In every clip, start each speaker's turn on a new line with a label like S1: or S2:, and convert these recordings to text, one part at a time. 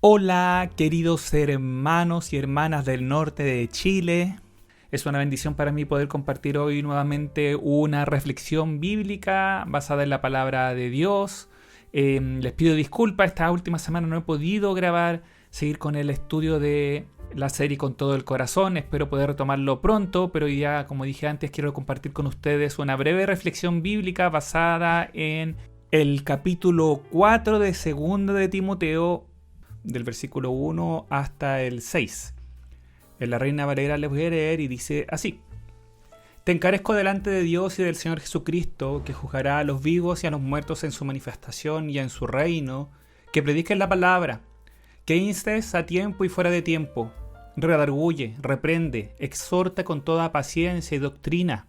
S1: Hola, queridos hermanos y hermanas del norte de Chile. Es una bendición para mí poder compartir hoy nuevamente una reflexión bíblica basada en la palabra de Dios. Les pido disculpas, esta última semana no he podido seguir con el estudio de la serie Con todo el corazón. Espero poder retomarlo pronto, pero ya, como dije antes, quiero compartir con ustedes una breve reflexión bíblica basada en el capítulo 4 de 2 de Timoteo, del versículo 1 hasta el 6. En la Reina Valera les voy a leer y dice así: Te encarezco delante de Dios y del Señor Jesucristo, que juzgará a los vivos y a los muertos en su manifestación y en su reino, que prediques la palabra, que instes a tiempo y fuera de tiempo, redarguye, reprende, exhorta con toda paciencia y doctrina,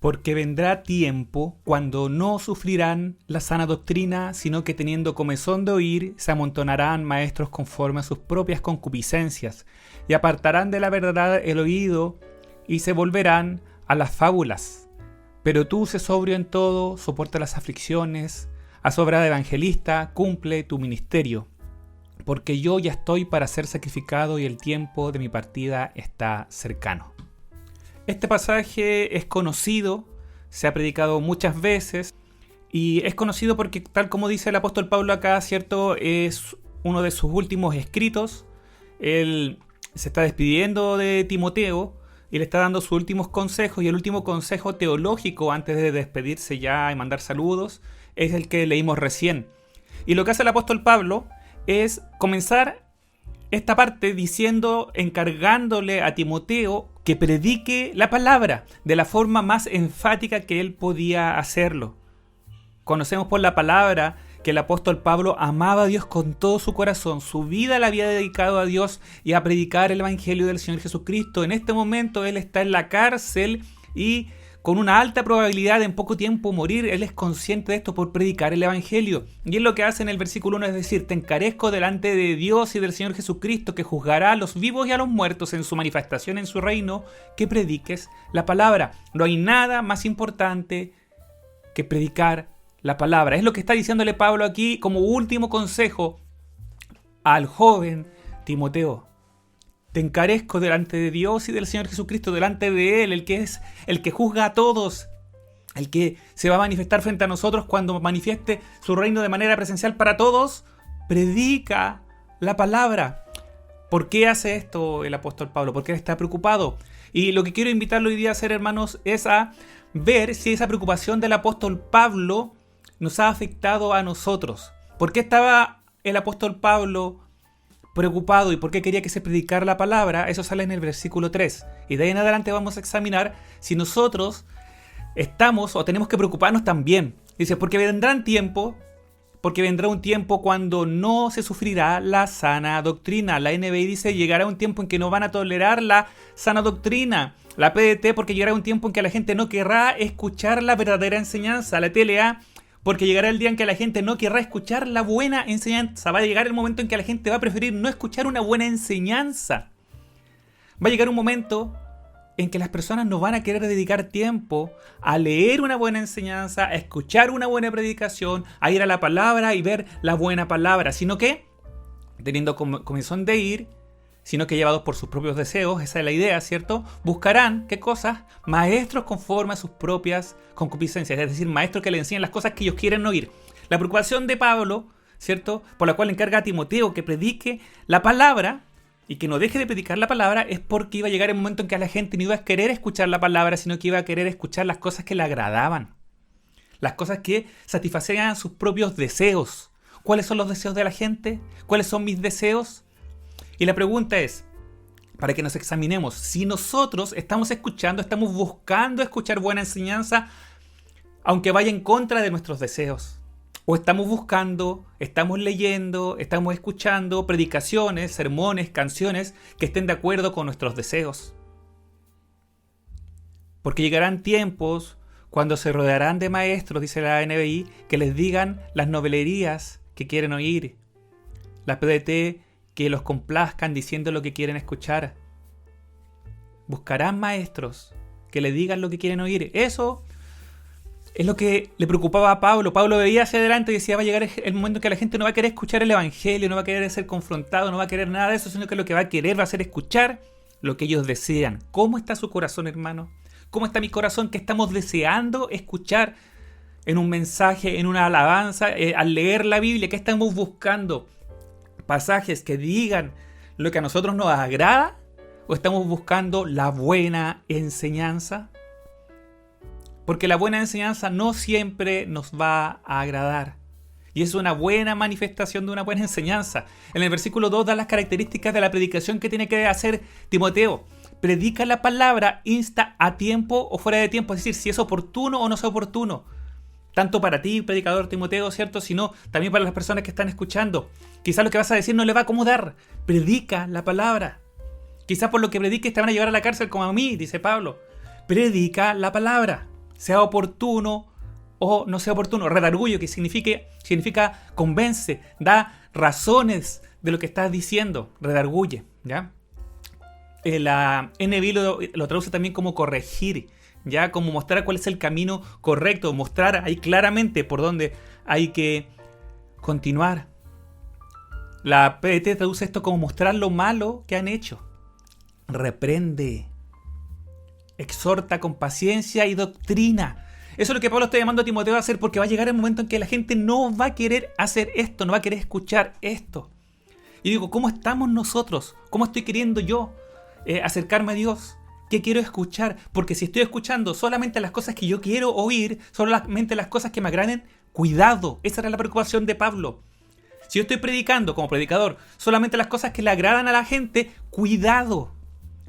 S1: porque vendrá tiempo cuando no sufrirán la sana doctrina, sino que teniendo comezón de oír, se amontonarán maestros conforme a sus propias concupiscencias, y apartarán de la verdad el oído, y se volverán a las fábulas. Pero tú, sé sobrio en todo, soporta las aflicciones, haz obra de evangelista, cumple tu ministerio, porque yo ya estoy para ser sacrificado y el tiempo de mi partida está cercano. Este pasaje es conocido, se ha predicado muchas veces y es conocido porque, tal como dice el apóstol Pablo acá, ¿cierto?, es uno de sus últimos escritos. Él se está despidiendo de Timoteo y le está dando sus últimos consejos, y el último consejo teológico antes de despedirse ya y mandar saludos es el que leímos recién. Y lo que hace el apóstol Pablo es comenzar esta parte encargándole a Timoteo que predique la palabra de la forma más enfática que él podía hacerlo. Conocemos por la palabra que el apóstol Pablo amaba a Dios con todo su corazón, su vida la había dedicado a Dios y a predicar el evangelio del Señor Jesucristo. En este momento él está en la cárcel y con una alta probabilidad de en poco tiempo morir. Él es consciente de esto por predicar el evangelio. Y es lo que hace en el versículo 1, es decir, te encarezco delante de Dios y del Señor Jesucristo, que juzgará a los vivos y a los muertos en su manifestación en su reino, que prediques la palabra. No hay nada más importante que predicar la palabra. Es lo que está diciéndole Pablo aquí como último consejo al joven Timoteo. Te encarezco delante de Dios y del Señor Jesucristo, delante de Él, el que es el que juzga a todos, el que se va a manifestar frente a nosotros cuando manifieste su reino de manera presencial para todos. Predica la palabra. ¿Por qué hace esto el apóstol Pablo? Porque él está preocupado. Y lo que quiero invitarlo hoy día a hacer, hermanos, es a ver si esa preocupación del apóstol Pablo nos ha afectado a nosotros. ¿Por qué estaba el apóstol Pablo preocupado y por qué quería que se predicara la palabra? Eso sale en el versículo 3. Y de ahí en adelante vamos a examinar si nosotros estamos o tenemos que preocuparnos también. Dice, porque vendrá un tiempo cuando no se sufrirá la sana doctrina. La NBI dice, llegará un tiempo en que no van a tolerar la sana doctrina. La PDT, porque llegará un tiempo en que la gente no querrá escuchar la verdadera enseñanza. La TLA, porque llegará el día en que la gente no querrá escuchar la buena enseñanza. Va a llegar el momento en que la gente va a preferir no escuchar una buena enseñanza. Va a llegar un momento en que las personas no van a querer dedicar tiempo a leer una buena enseñanza, a escuchar una buena predicación, a ir a la palabra y ver la buena palabra, sino que, teniendo comezón de ir, sino que llevados por sus propios deseos, esa es la idea, ¿cierto? Buscarán, ¿qué cosas? Maestros conforme a sus propias concupiscencias, es decir, maestros que le enseñen las cosas que ellos quieren oír. La preocupación de Pablo, ¿cierto?, por la cual le encarga a Timoteo que predique la palabra y que no deje de predicar la palabra, es porque iba a llegar el momento en que a la gente no iba a querer escuchar la palabra, sino que iba a querer escuchar las cosas que le agradaban, las cosas que satisfacían sus propios deseos. ¿Cuáles son los deseos de la gente? ¿Cuáles son mis deseos? Y la pregunta es, para que nos examinemos, si nosotros estamos buscando escuchar buena enseñanza, aunque vaya en contra de nuestros deseos. O estamos buscando, estamos leyendo, estamos escuchando predicaciones, sermones, canciones que estén de acuerdo con nuestros deseos. Porque llegarán tiempos cuando se rodearán de maestros, dice la NBI, que les digan las novelerías que quieren oír. La PDT, que los complazcan diciendo lo que quieren escuchar. Buscarán maestros que le digan lo que quieren oír. Eso Es lo que le preocupaba a Pablo. Pablo veía hacia adelante y decía, va a llegar el momento en que la gente no va a querer escuchar el evangelio, no va a querer ser confrontado, no va a querer nada de eso, sino que lo que va a querer va a ser escuchar lo que ellos desean. ¿Cómo está su corazón, hermano? ¿Cómo está mi corazón que estamos deseando escuchar en un mensaje, en una alabanza, al leer la Biblia? ¿Qué estamos buscando? ¿Pasajes que digan lo que a nosotros nos agrada? ¿O estamos buscando la buena enseñanza? Porque la buena enseñanza no siempre nos va a agradar. Y es una buena manifestación de una buena enseñanza. En el versículo 2 da las características de la predicación que tiene que hacer Timoteo. Predica la palabra, insta a tiempo o fuera de tiempo. Es decir, si es oportuno o no es oportuno. Tanto para ti, predicador Timoteo, ¿cierto? Sino también para las personas que están escuchando. Quizás lo que vas a decir no le va a acomodar. Predica la palabra. Quizás por lo que prediques te van a llevar a la cárcel como a mí, dice Pablo. Predica la palabra. Sea oportuno o no sea oportuno. Redarguye, que significa convence, da razones de lo que estás diciendo. Redarguye, ¿ya? La NBI lo traduce también como corregir, ¿ya? Como mostrar cuál es el camino correcto, mostrar ahí claramente por dónde hay que continuar. La PDT traduce esto como mostrar lo malo que han hecho. Reprende, exhorta con paciencia y doctrina. Eso es lo que Pablo está llamando a Timoteo a hacer, porque va a llegar el momento en que la gente no va a querer hacer esto, no va a querer escuchar esto. Y digo, ¿cómo estamos nosotros? ¿Cómo estoy queriendo yo acercarme a Dios? ¿Qué quiero escuchar? Porque si estoy escuchando solamente las cosas que yo quiero oír, solamente las cosas que me agraden, cuidado. Esa era la preocupación de Pablo. Si yo estoy predicando como predicador solamente las cosas que le agradan a la gente, cuidado.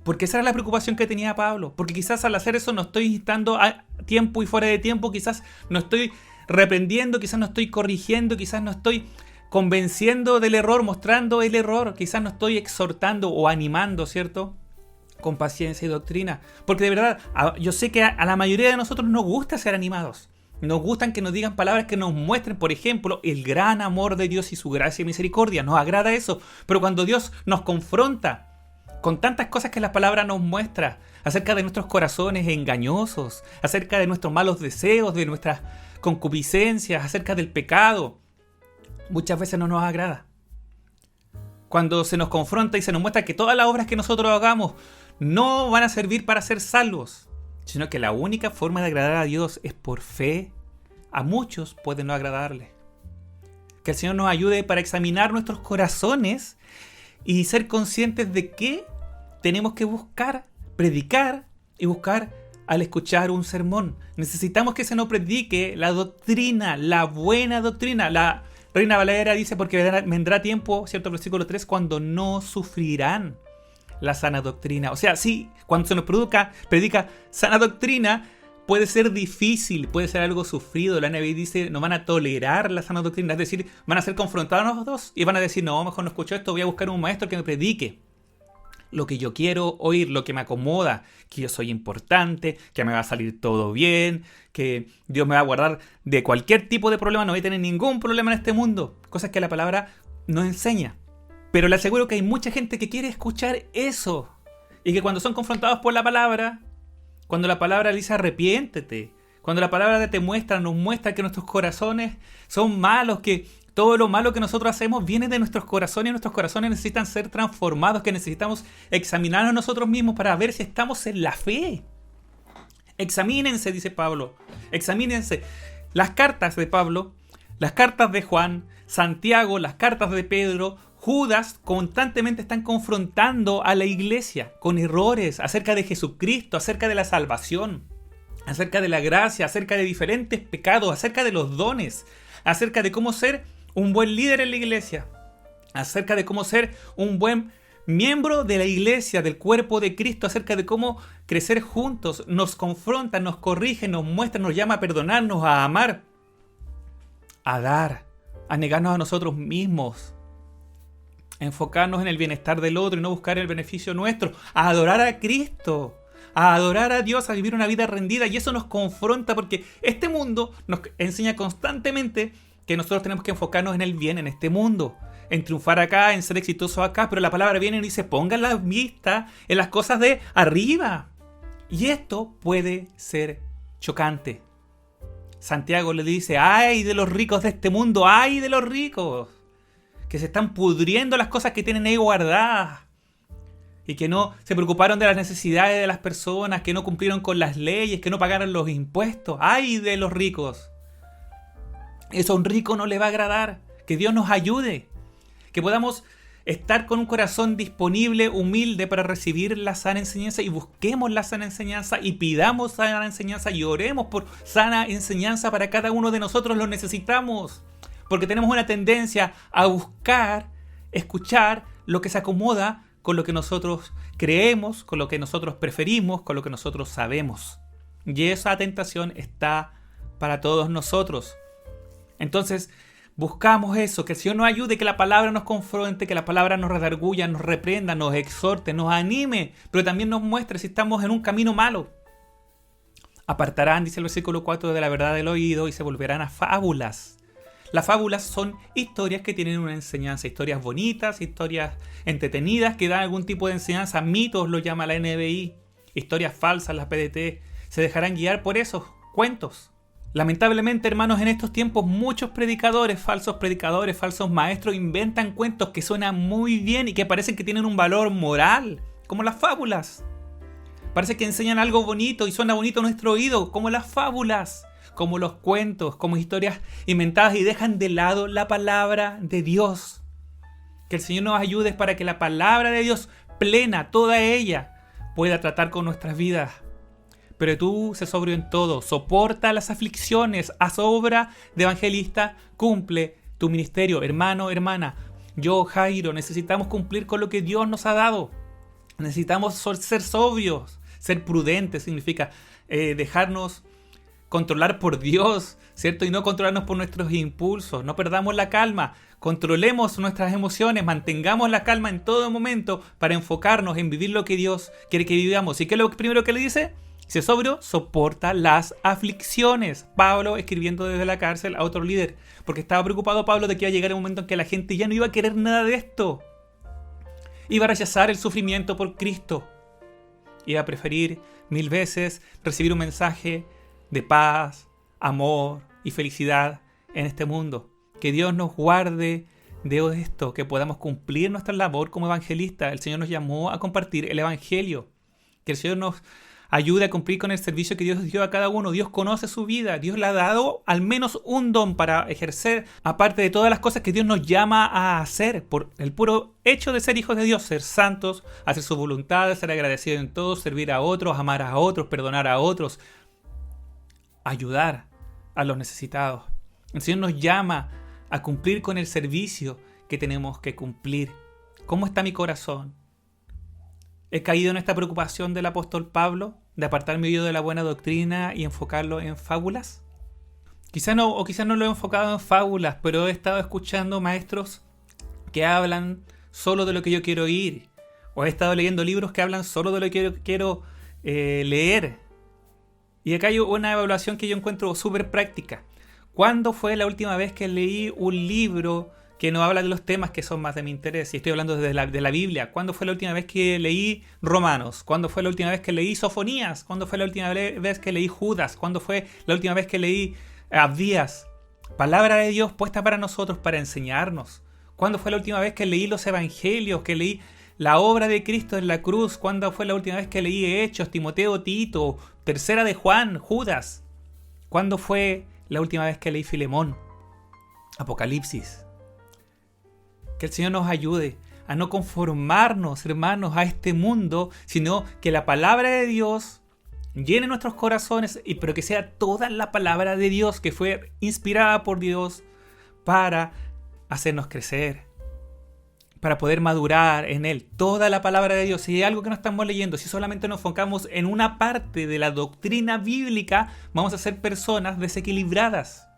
S1: Porque esa era la preocupación que tenía Pablo. Porque quizás al hacer eso no estoy instando a tiempo y fuera de tiempo. Quizás no estoy reprendiendo, quizás no estoy corrigiendo, quizás no estoy convenciendo del error, mostrando el error. Quizás no estoy exhortando o animando, ¿cierto? Con paciencia y doctrina. Porque de verdad, yo sé que a la mayoría de nosotros nos gusta ser animados. Nos gustan que nos digan palabras que nos muestren, por ejemplo, el gran amor de Dios y su gracia y misericordia. Nos agrada eso. Pero cuando Dios nos confronta con tantas cosas que la palabra nos muestra acerca de nuestros corazones engañosos, acerca de nuestros malos deseos, de nuestras concupiscencias, acerca del pecado, muchas veces no nos agrada. Cuando se nos confronta y se nos muestra que todas las obras que nosotros hagamos no van a servir para ser salvos, sino que la única forma de agradar a Dios es por fe, a muchos puede no agradarle. Que el Señor nos ayude para examinar nuestros corazones y ser conscientes de que tenemos que buscar, predicar y buscar al escuchar un sermón. Necesitamos que se nos predique la doctrina, la buena doctrina. La Reina Valera dice, porque vendrá tiempo, ¿cierto? Versículo 3, cuando no sufrirán la sana doctrina. O sea, sí, cuando se nos predica sana doctrina, puede ser difícil, puede ser algo sufrido. La NBI dice, no van a tolerar la sana doctrina. Es decir, van a ser confrontados los dos y van a decir, no, mejor no escucho esto, voy a buscar un maestro que me predique lo que yo quiero oír, lo que me acomoda, que yo soy importante, que me va a salir todo bien, que Dios me va a guardar de cualquier tipo de problema, no voy a tener ningún problema en este mundo. Cosas que la palabra no enseña. Pero le aseguro que hay mucha gente que quiere escuchar eso. Y que cuando son confrontados por la palabra, cuando la palabra le dice arrepiéntete, cuando la palabra nos muestra que nuestros corazones son malos, que todo lo malo que nosotros hacemos viene de nuestros corazones y nuestros corazones necesitan ser transformados, que necesitamos examinarnos a nosotros mismos para ver si estamos en la fe. Examínense, dice Pablo, examínense. Las cartas de Pablo, las cartas de Juan, Santiago, las cartas de Pedro, Judas constantemente están confrontando a la iglesia con errores acerca de Jesucristo, acerca de la salvación, acerca de la gracia, acerca de diferentes pecados, acerca de los dones, acerca de cómo ser un buen líder en la iglesia, acerca de cómo ser un buen miembro de la iglesia, del cuerpo de Cristo, acerca de cómo crecer juntos. Nos confronta, nos corrige, nos muestra, nos llama a perdonarnos, a amar, a dar, a negarnos a nosotros mismos, a enfocarnos en el bienestar del otro y no buscar el beneficio nuestro, a adorar a Cristo, a adorar a Dios, a vivir una vida rendida. Y eso nos confronta porque este mundo nos enseña constantemente que nosotros tenemos que enfocarnos en el bien en este mundo, en triunfar acá, en ser exitosos acá, pero la palabra viene y dice, pongan la vista en las cosas de arriba. Y esto puede ser chocante. Santiago le dice, ¡ay de los ricos de este mundo! ¡Ay de los ricos! Que se están pudriendo las cosas que tienen ahí guardadas. Y que no se preocuparon de las necesidades de las personas, que no cumplieron con las leyes, que no pagaron los impuestos. ¡Ay de los ricos! Eso a un rico no le va a agradar. Que Dios nos ayude. Que podamos estar con un corazón disponible, humilde para recibir la sana enseñanza y busquemos la sana enseñanza y pidamos sana enseñanza y oremos por sana enseñanza para cada uno de nosotros. Lo necesitamos. Porque tenemos una tendencia a buscar, escuchar lo que se acomoda con lo que nosotros creemos, con lo que nosotros preferimos, con lo que nosotros sabemos. Y esa tentación está para todos nosotros. Entonces, buscamos eso, que el Señor nos ayude, que la palabra nos confronte, que la palabra nos redarguya, nos reprenda, nos exhorte, nos anime, pero también nos muestre si estamos en un camino malo. Apartarán, dice el versículo 4, de la verdad del oído y se volverán a fábulas. Las fábulas son historias que tienen una enseñanza, historias bonitas, historias entretenidas que dan algún tipo de enseñanza, mitos lo llama la NBI, historias falsas, las PDT, se dejarán guiar por esos cuentos. Lamentablemente, hermanos, en estos tiempos muchos predicadores, falsos maestros inventan cuentos que suenan muy bien y que parecen que tienen un valor moral, como las fábulas. Parece que enseñan algo bonito y suena bonito a nuestro oído, como las fábulas, como los cuentos, como historias inventadas y dejan de lado la palabra de Dios. Que el Señor nos ayude para que la palabra de Dios plena, toda ella, pueda tratar con nuestras vidas. Pero tú, sé sobrio en todo, soporta las aflicciones, haz obra de evangelista, cumple tu ministerio. Hermano, hermana, yo, Jairo, necesitamos cumplir con lo que Dios nos ha dado. Necesitamos ser sobrios, ser prudentes, significa dejarnos controlar por Dios, ¿cierto? Y no controlarnos por nuestros impulsos. No perdamos la calma, controlemos nuestras emociones, mantengamos la calma en todo momento para enfocarnos en vivir lo que Dios quiere que vivamos. ¿Y qué es lo primero que le dice? Si es sobrio, soporta las aflicciones. Pablo escribiendo desde la cárcel a otro líder, porque estaba preocupado Pablo de que iba a llegar un momento en que la gente ya no iba a querer nada de esto. Iba a rechazar el sufrimiento por Cristo. Iba a preferir 1000 veces recibir un mensaje de paz, amor y felicidad en este mundo. Que Dios nos guarde de esto, que podamos cumplir nuestra labor como evangelistas. El Señor nos llamó a compartir el evangelio. Que el Señor nos ayude a cumplir con el servicio que Dios dio a cada uno. Dios conoce su vida. Dios le ha dado al menos un don para ejercer, aparte de todas las cosas que Dios nos llama a hacer por el puro hecho de ser hijos de Dios, ser santos, hacer su voluntad, ser agradecidos en todo, servir a otros, amar a otros, perdonar a otros, ayudar a los necesitados. El Señor nos llama a cumplir con el servicio que tenemos que cumplir. ¿Cómo está mi corazón? ¿He caído en esta preocupación del apóstol Pablo de apartar mi oído de la buena doctrina y enfocarlo en fábulas? Quizás no lo he enfocado en fábulas, pero he estado escuchando maestros que hablan solo de lo que yo quiero oír, o he estado leyendo libros que hablan solo de lo que quiero leer. Y acá hay una evaluación que yo encuentro súper práctica. ¿Cuándo fue la última vez que leí un libro que no habla de los temas que son más de mi interés? Y estoy hablando de la Biblia. ¿Cuándo fue la última vez que leí Romanos? ¿Cuándo fue la última vez que leí Sofonías? ¿Cuándo fue la última vez que leí Judas? ¿Cuándo fue la última vez que leí Abdías? Palabra de Dios puesta para nosotros, para enseñarnos. ¿Cuándo fue la última vez que leí los evangelios? Que leí la obra de Cristo en la cruz. ¿Cuándo fue la última vez que leí Hechos, Timoteo, Tito, Tercera de Juan, Judas? ¿Cuándo fue la última vez que leí Filemón, Apocalipsis? Que el Señor nos ayude a no conformarnos, hermanos, a este mundo, sino que la palabra de Dios llene nuestros corazones, pero que sea toda la palabra de Dios que fue inspirada por Dios para hacernos crecer, para poder madurar en Él. Toda la palabra de Dios. Si hay algo que no estamos leyendo, si solamente nos enfocamos en una parte de la doctrina bíblica, vamos a ser personas desequilibradas.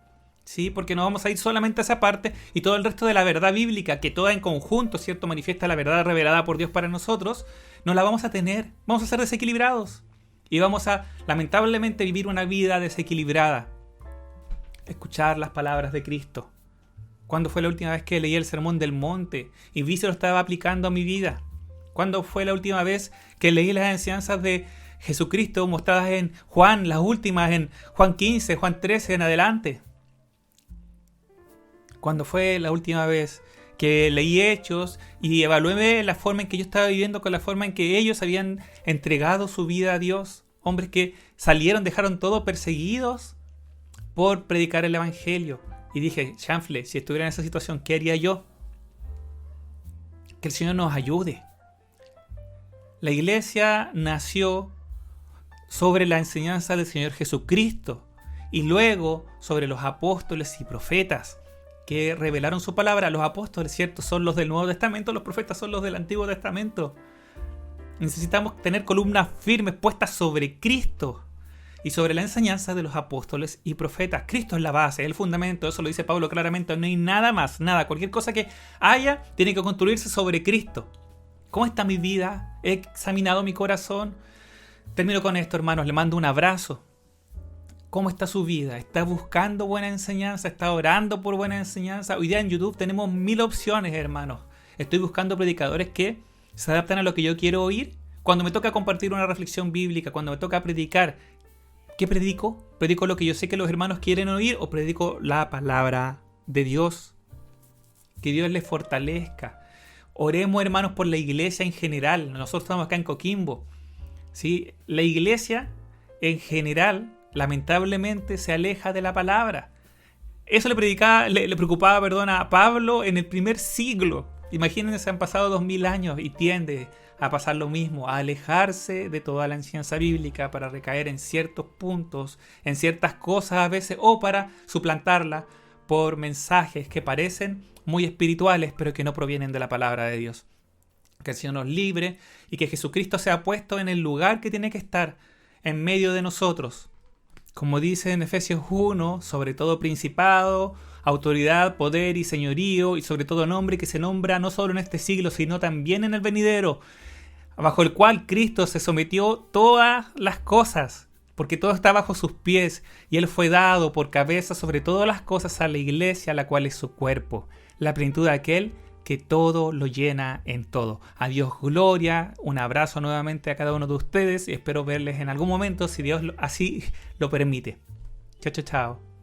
S1: ¿Sí? Porque no vamos a ir solamente a esa parte y todo el resto de la verdad bíblica, que toda en conjunto, ¿cierto?, manifiesta la verdad revelada por Dios para nosotros, no la vamos a tener. Vamos a ser desequilibrados. Y vamos a, lamentablemente, vivir una vida desequilibrada. Escuchar las palabras de Cristo. ¿Cuándo fue la última vez que leí el Sermón del Monte y vi si lo estaba aplicando a mi vida? ¿Cuándo fue la última vez que leí las enseñanzas de Jesucristo mostradas en Juan, las últimas en Juan 15, Juan 13 en adelante. Cuando fue la última vez que leí Hechos y evalué la forma en que yo estaba viviendo con la forma en que ellos habían entregado su vida a Dios? Hombres que salieron, dejaron todo perseguidos por predicar el Evangelio. Y dije, chanfle, si estuviera en esa situación, ¿qué haría yo? Que el Señor nos ayude. La iglesia nació sobre la enseñanza del Señor Jesucristo y luego sobre los apóstoles y profetas que revelaron su palabra. Los apóstoles, ¿cierto?, son los del Nuevo Testamento, los profetas son los del Antiguo Testamento. Necesitamos tener columnas firmes puestas sobre Cristo y sobre la enseñanza de los apóstoles y profetas. Cristo es la base, es el fundamento, eso lo dice Pablo claramente, no hay nada más, nada. Cualquier cosa que haya tiene que construirse sobre Cristo. ¿Cómo está mi vida? ¿He examinado mi corazón? Termino con esto, hermanos, le mando un abrazo. ¿Cómo está su vida? ¿Está buscando buena enseñanza? ¿Está orando por buena enseñanza? Hoy día en YouTube tenemos 1000 opciones, hermanos. Estoy buscando predicadores que se adaptan a lo que yo quiero oír. Cuando me toca compartir una reflexión bíblica, cuando me toca predicar, ¿qué predico? ¿Predico lo que yo sé que los hermanos quieren oír o predico la palabra de Dios? Que Dios les fortalezca. Oremos, hermanos, por la iglesia en general. Nosotros estamos acá en Coquimbo, ¿sí? La iglesia en general, lamentablemente, se aleja de la palabra. Eso le preocupaba a Pablo en el primer siglo. Imagínense, han pasado 2000 años y tiende a pasar lo mismo, a alejarse de toda la enseñanza bíblica para recaer en ciertos puntos, en ciertas cosas a veces, o para suplantarla por mensajes que parecen muy espirituales, pero que no provienen de la palabra de Dios. Que el Señor nos libre y que Jesucristo sea puesto en el lugar que tiene que estar, en medio de nosotros. Como dice en Efesios 1, sobre todo principado, autoridad, poder y señorío, y sobre todo nombre que se nombra no solo en este siglo, sino también en el venidero, bajo el cual Cristo se sometió todas las cosas, porque todo está bajo sus pies, y Él fue dado por cabeza sobre todas las cosas a la iglesia, la cual es su cuerpo, la plenitud de aquel que todo lo llena en todo. A Dios gloria, un abrazo nuevamente a cada uno de ustedes y espero verles en algún momento si Dios así lo permite. Chao, chao, chao.